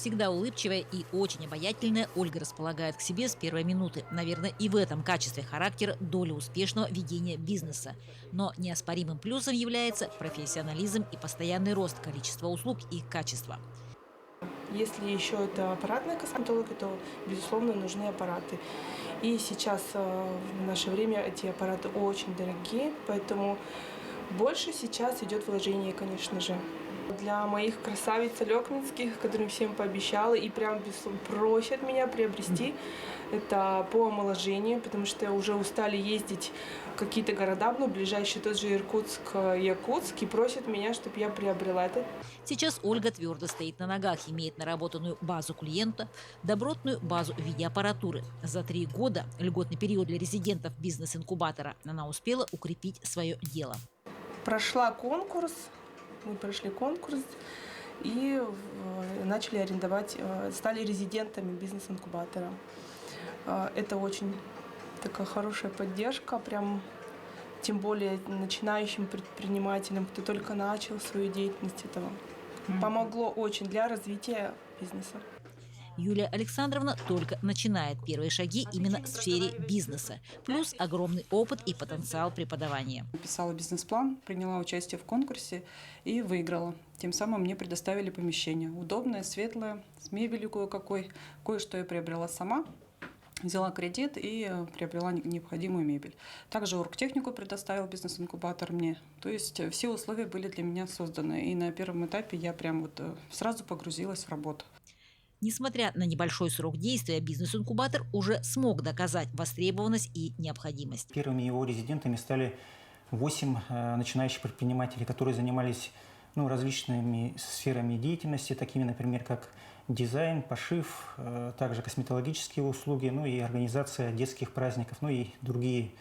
Всегда улыбчивая и очень обаятельная, Ольга располагает к себе с первой минуты. Наверное, и в этом качестве характера доля успешного ведения бизнеса. Но неоспоримым плюсом является профессионализм и постоянный рост количества услуг и их качества. Если еще это аппаратная косметология, то, безусловно, нужны аппараты. И сейчас, в наше время, эти аппараты очень дорогие, поэтому больше сейчас идет вложение, конечно же. Для моих красавиц алекминских, которым всем пообещала и прям безусловно просят меня приобрести, это по омоложению, потому что уже устали ездить в какие-то города, ну, ближайший тот же Иркутск, Якутск, и просят меня, чтобы я приобрела это. Сейчас Ольга твердо стоит на ногах, имеет наработанную базу клиента, добротную базу в виде аппаратуры. За 3 года, льготный период для резидентов бизнес-инкубатора, она успела укрепить свое дело. Прошла конкурс, мы прошли конкурс и начали арендовать, стали резидентами бизнес-инкубатора. Это очень такая хорошая поддержка, прям тем более начинающим предпринимателям, кто только начал свою деятельность, этого помогло очень для развития бизнеса. Юлия Александровна только начинает первые шаги именно в сфере бизнеса, плюс огромный опыт и потенциал преподавания. Писала бизнес-план, приняла участие в конкурсе и выиграла. Тем самым мне предоставили помещение. Удобное, светлое, с мебелью кое-какой. Кое-что я приобрела сама. Взяла кредит и приобрела необходимую мебель. Также оргтехнику предоставил бизнес-инкубатор мне. То есть все условия были для меня созданы. И на первом этапе я прям вот сразу погрузилась в работу. Несмотря на небольшой срок действия, бизнес-инкубатор уже смог доказать востребованность и необходимость. Первыми его резидентами стали 8 начинающих предпринимателей, которые занимались различными сферами деятельности, такими, например, как дизайн, пошив, также косметологические услуги, и организация детских праздников, и другие.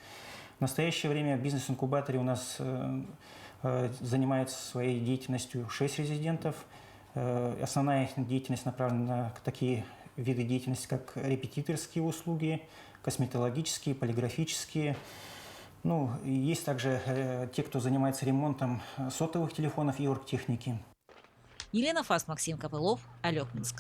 В настоящее время в бизнес-инкубаторе у нас занимается своей деятельностью 6 резидентов. Основная деятельность направлена на такие виды деятельности, как репетиторские услуги, косметологические, полиграфические. Есть также те, кто занимается ремонтом сотовых телефонов и оргтехники. Елена Фас, Максим Копылов, Алекминск.